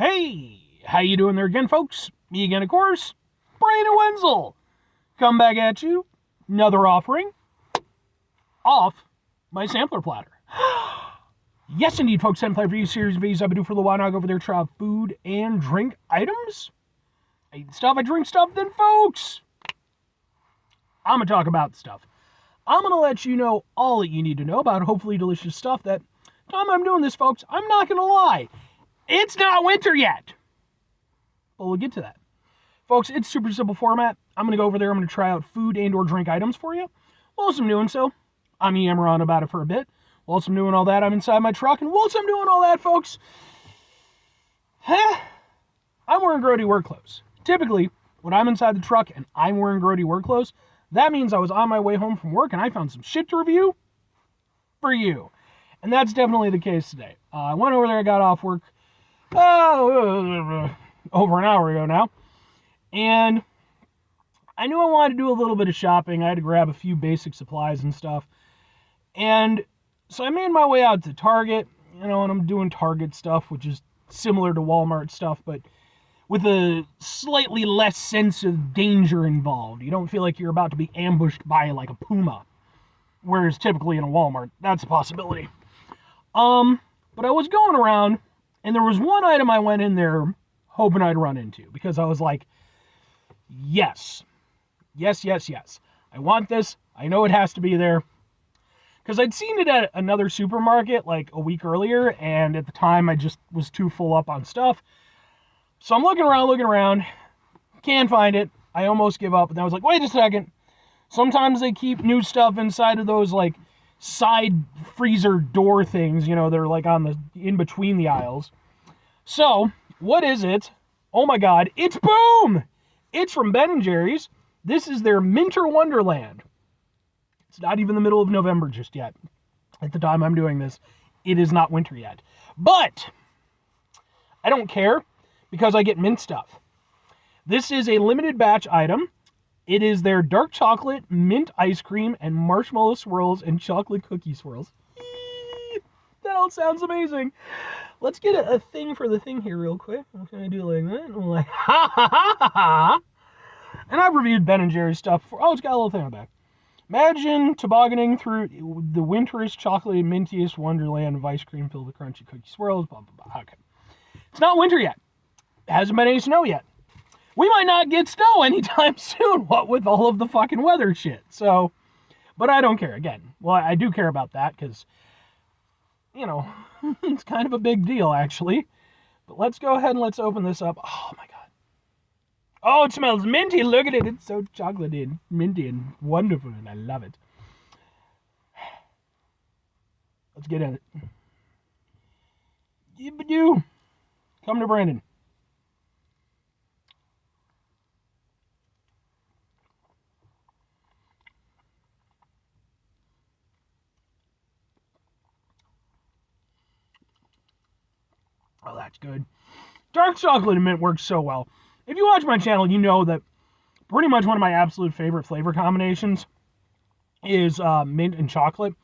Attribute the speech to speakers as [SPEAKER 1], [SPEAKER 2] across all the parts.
[SPEAKER 1] Hey, how you doing there again, folks? Me again, of course, Brian and Wenzel. Come back at you, another offering off my sampler platter. Yes, indeed, folks, sampler for you series of videos I've been doing for a little while now. I go over there, try out food and drink items. I eat stuff, I drink stuff, then, folks, I'm going to talk about stuff. I'm going to let you know all that you need to know about hopefully delicious stuff that, time I'm doing this, folks, I'm not going to lie, it's not winter yet. But we'll get to that. Folks, it's super simple format. I'm going to go over there. I'm going to try out food and or drink items for you. Whilst I'm doing so, I'm yammering on about it for a bit. Whilst I'm doing all that, I'm inside my truck. And whilst I'm doing all that, folks, I'm wearing grody work clothes. Typically, when I'm inside the truck and I'm wearing grody work clothes, that means I was on my way home from work and I found some shit to review for you. And that's definitely the case today. I went over there, I got off work over an hour ago now. And I knew I wanted to do a little bit of shopping. I had to grab a few basic supplies and stuff. And so I made my way out to Target, and I'm doing Target stuff, which is similar to Walmart stuff, but with a slightly less sense of danger involved. You don't feel like you're about to be ambushed by like a puma. Whereas typically in a Walmart, that's a possibility. But I was going around, and there was one item I went in there hoping I'd run into, because I was like, yes. I want this. I know it has to be there. Because I'd seen it at another supermarket like a week earlier, and at the time I just was too full up on stuff. So I'm looking around, can't find it. I almost give up, and then I was like, wait a second. Sometimes they keep new stuff inside of those like side freezer door things, they're like on the in between the aisles. So, what is it? Oh my god, it's boom! It's from Ben & Jerry's. This is their Minter Wonderland. It's not even the middle of November just yet. At the time I'm doing this, it is not winter yet. But I don't care because I get mint stuff. This is a limited batch item. It is their dark chocolate, mint ice cream, and marshmallow swirls and chocolate cookie swirls. That all sounds amazing. Let's get a thing for the thing here real quick. I'm going to do like that. And I'm like, ha ha ha ha ha. And I've reviewed Ben & Jerry's stuff before. Oh, it's got a little thing on the back. Imagine tobogganing through the winterest, chocolatey, mintiest wonderland of ice cream filled with crunchy cookie swirls, blah, blah, blah. Okay. It's not winter yet. It hasn't been any snow yet. We might not get snow anytime soon, what with all of the fucking weather shit. So, but I don't care. Again, well, I do care about that because, it's kind of a big deal, actually. But let's go ahead and let's open this up. Oh, my God. Oh, it smells minty. Look at it. It's so chocolatey and minty and wonderful, and I love it. Let's get in it. Yibbidoo. Come to Brandon. Oh, that's good. Dark chocolate and mint works so well. If you watch my channel, you know that pretty much one of my absolute favorite flavor combinations is mint and chocolate.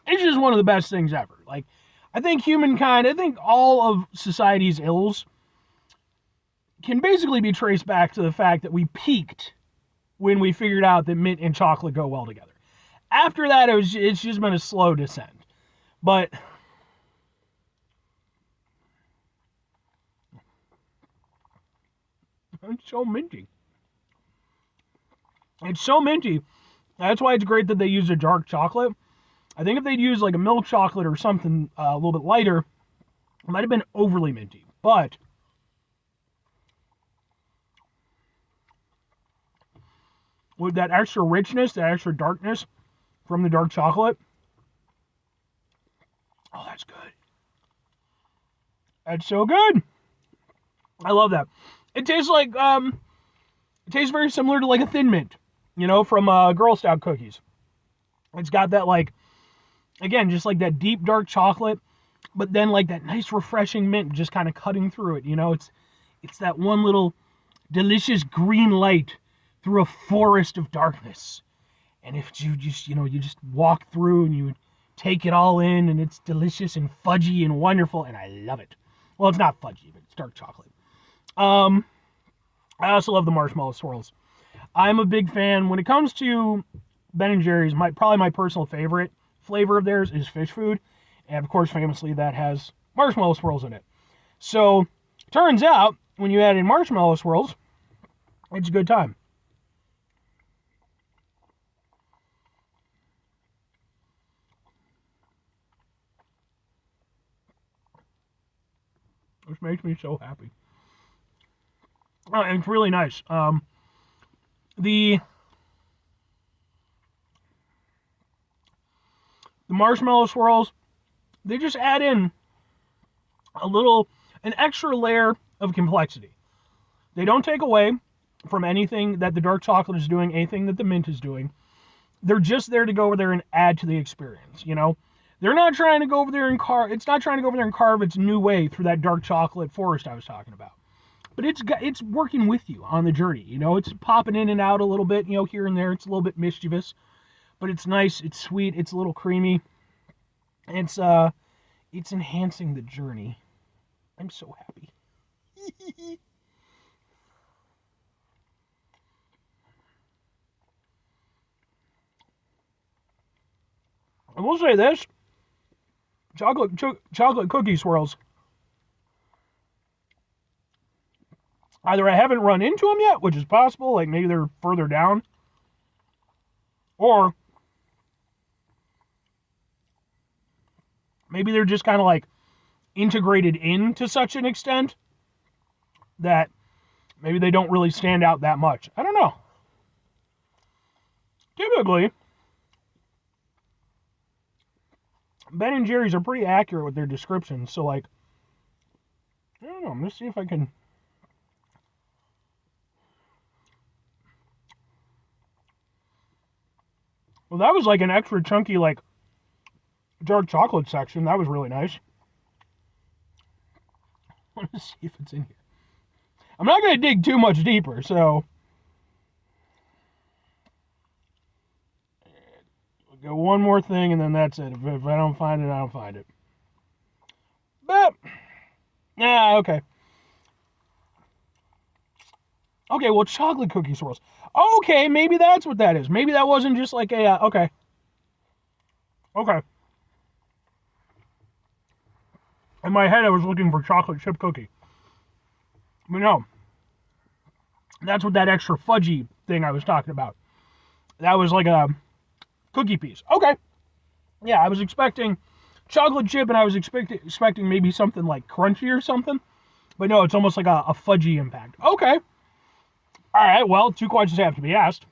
[SPEAKER 1] It's just one of the best things ever. Like, I think all of society's ills can basically be traced back to the fact that we peaked when we figured out that mint and chocolate go well together. After that, it's just been a slow descent. But it's so minty. It's so minty. That's why it's great that they use a dark chocolate. I think if they'd use like a milk chocolate or something a little bit lighter, it might have been overly minty. But with that extra richness, that extra darkness from the dark chocolate, oh, that's good. That's so good. I love that. It tastes like, it tastes very similar to like a Thin Mint, from Girl Scout cookies. It's got that like, again, just like that deep dark chocolate, but then like that nice refreshing mint just kind of cutting through it, It's that one little delicious green light through a forest of darkness. And if you just, you just walk through and you take it all in, and it's delicious and fudgy and wonderful, and I love it. Well, it's not fudgy, but it's dark chocolate. I also love the marshmallow swirls. I'm a big fan when it comes to Ben & Jerry's. Probably my personal favorite flavor of theirs is fish food, and of course, famously, that has marshmallow swirls in it. So, turns out when you add in marshmallow swirls, it's a good time. Which makes me so happy. Oh, and it's really nice. The marshmallow swirls, they just add in an extra layer of complexity. They don't take away from anything that the dark chocolate is doing, anything that the mint is doing. They're just there to go over there and add to the experience, you know? They're not trying to go over there and it's not trying to go over there and carve its new way through that dark chocolate forest I was talking about. But it's working with you on the journey, you know? It's popping in and out a little bit, you know, here and there. It's a little bit mischievous, but it's nice, it's sweet, it's a little creamy. It's enhancing the journey. I'm so happy. I will say this. Chocolate cookie swirls. Either I haven't run into them yet, which is possible, like maybe they're further down, or maybe they're just kind of like integrated into such an extent that maybe they don't really stand out that much. I don't know. Typically, Ben & Jerry's are pretty accurate with their descriptions, so like, I don't know, let's see if I can... Well, that was like an extra chunky, like, dark chocolate section. That was really nice. I want to see if it's in here. I'm not going to dig too much deeper, so... We'll go one more thing, and then that's it. If I don't find it, I don't find it. But... okay. Okay, well, chocolate cookie swirls. Okay, maybe that's what that is. Maybe that wasn't just like a... okay. Okay. In my head, I was looking for chocolate chip cookie. But no. That's what that extra fudgy thing I was talking about. That was like a cookie piece. Okay. Yeah, I was expecting chocolate chip, and I was expecting maybe something like crunchy or something. But no, it's almost like a fudgy impact. Okay. All right, well, 2 questions have to be asked.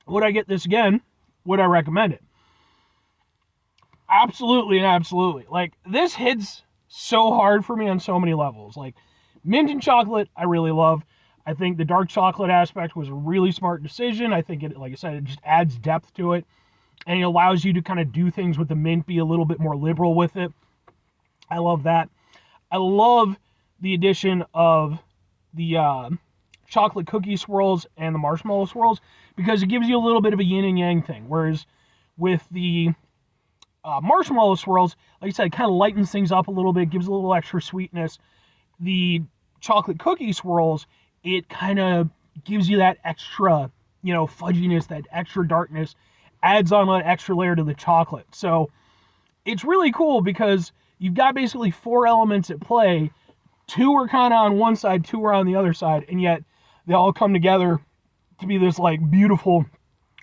[SPEAKER 1] Would I get this again? Would I recommend it? Absolutely and absolutely. Like, this hits so hard for me on so many levels. Like, mint and chocolate, I really love. I think the dark chocolate aspect was a really smart decision. I think it, like I said, it just adds depth to it. And it allows you to kind of do things with the mint, be a little bit more liberal with it. I love that. I love the addition of the chocolate cookie swirls and the marshmallow swirls, because it gives you a little bit of a yin and yang thing. Whereas with the marshmallow swirls, like I said, it kind of lightens things up a little bit, gives a little extra sweetness. The chocolate cookie swirls, it kind of gives you that extra, you know, fudginess, that extra darkness, adds on an extra layer to the chocolate. So it's really cool because you've got basically 4 elements at play. 2 are kind of on one side, 2 are on the other side, and yet they all come together to be this like beautiful,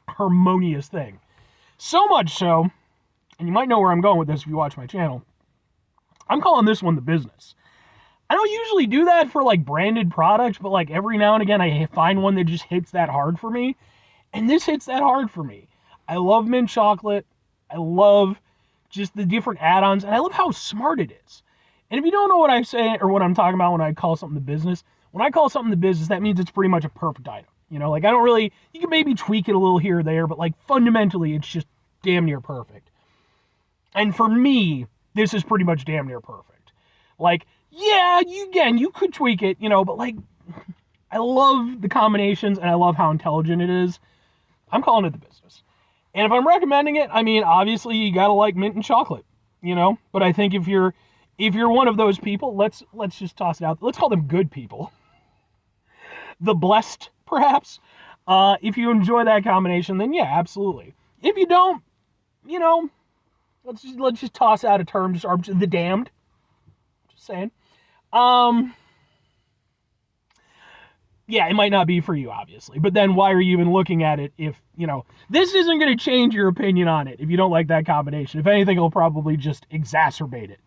[SPEAKER 1] harmonious thing. So much so, and you might know where I'm going with this if you watch my channel, I'm calling this one the business. I don't usually do that for like branded products, but like every now and again I find one that just hits that hard for me, and this hits that hard for me. I love mint chocolate. I love just the different add-ons, and I love how smart it is. And if you don't know what I say or what I'm talking about when I call something the business, when I call something the business, that means it's pretty much a perfect item. You know, like I don't really, you can maybe tweak it a little here or there, but like fundamentally, it's just damn near perfect. And for me, this is pretty much damn near perfect. Like, yeah, you could tweak it, you know, but like, I love the combinations and I love how intelligent it is. I'm calling it the business. And if I'm recommending it, I mean, obviously you gotta like mint and chocolate, you know, but I think if you're if you're one of those people, let's just toss it out. Let's call them good people. The blessed, perhaps. If you enjoy that combination, then yeah, absolutely. If you don't, you know, let's just toss out a term, just the damned. Just saying. Yeah, it might not be for you, obviously. But then why are you even looking at it if, this isn't going to change your opinion on it if you don't like that combination. If anything, it'll probably just exacerbate it.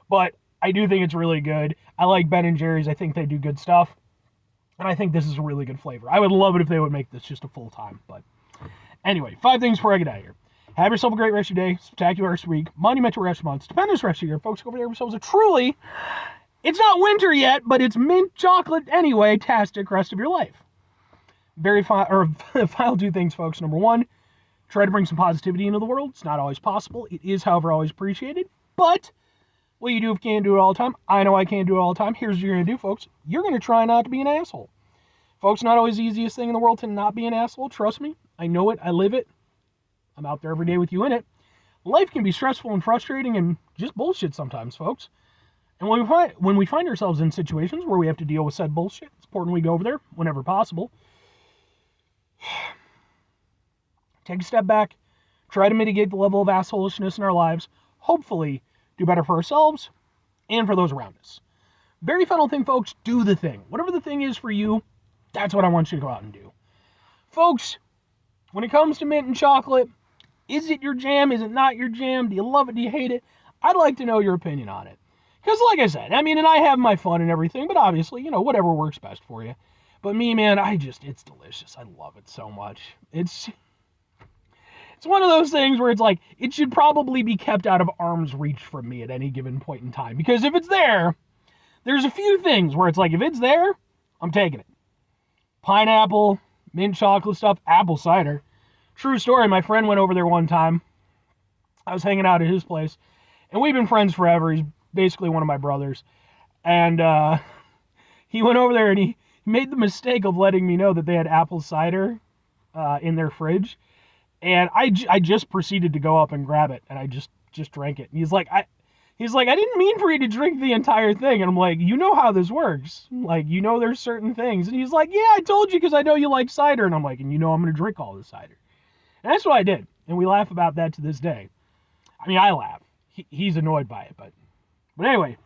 [SPEAKER 1] But I do think it's really good. I like Ben & Jerry's. I think they do good stuff. And I think this is a really good flavor. I would love it if they would make this just a full time. But anyway, 5 things before I get out of here. Have yourself a great rest of your day, spectacular rest of your week, monumental rest of month, stupendous rest of your year. Folks, go over there yourselves a truly, it's not winter yet, but it's mint chocolate anyway, tastic rest of your life. Final 2 things, folks. Number 1, try to bring some positivity into the world. It's not always possible. It is, however, always appreciated. But what you do if you can't do it all the time, I know I can't do it all the time. Here's what you're going to do, folks. You're going to try not to be an asshole. Folks, not always the easiest thing in the world to not be an asshole. Trust me. I know it. I live it. I'm out there every day with you in it. Life can be stressful and frustrating and just bullshit sometimes, folks. And when we find ourselves in situations where we have to deal with said bullshit, it's important we go over there whenever possible. Take a step back. Try to mitigate the level of assholishness in our lives. Hopefully, do better for ourselves and for those around us. Very final thing, folks, do the thing. Whatever the thing is for you, that's what I want you to go out and do. Folks, when it comes to mint and chocolate, is it your jam? Is it not your jam? Do you love it? Do you hate it? I'd like to know your opinion on it. Because like I said, and I have my fun and everything, but obviously, whatever works best for you. But me, man, it's delicious. I love it so much. It's one of those things where it's like, it should probably be kept out of arm's reach from me at any given point in time. Because if it's there, there's a few things where it's like, if it's there, I'm taking it. Pineapple, mint chocolate stuff, apple cider. True story, my friend went over there one time. I was hanging out at his place, and we've been friends forever. He's basically one of my brothers. And he went over there, and he made the mistake of letting me know that they had apple cider in their fridge. And I just proceeded to go up and grab it, and I just drank it. And he's like, I didn't mean for you to drink the entire thing. And I'm like, you know how this works. Like, there's certain things. And he's like, yeah, I told you because I know you like cider. And I'm like, and I'm going to drink all the cider. And that's what I did. And we laugh about that to this day. I laugh. He's annoyed by it, but anyway,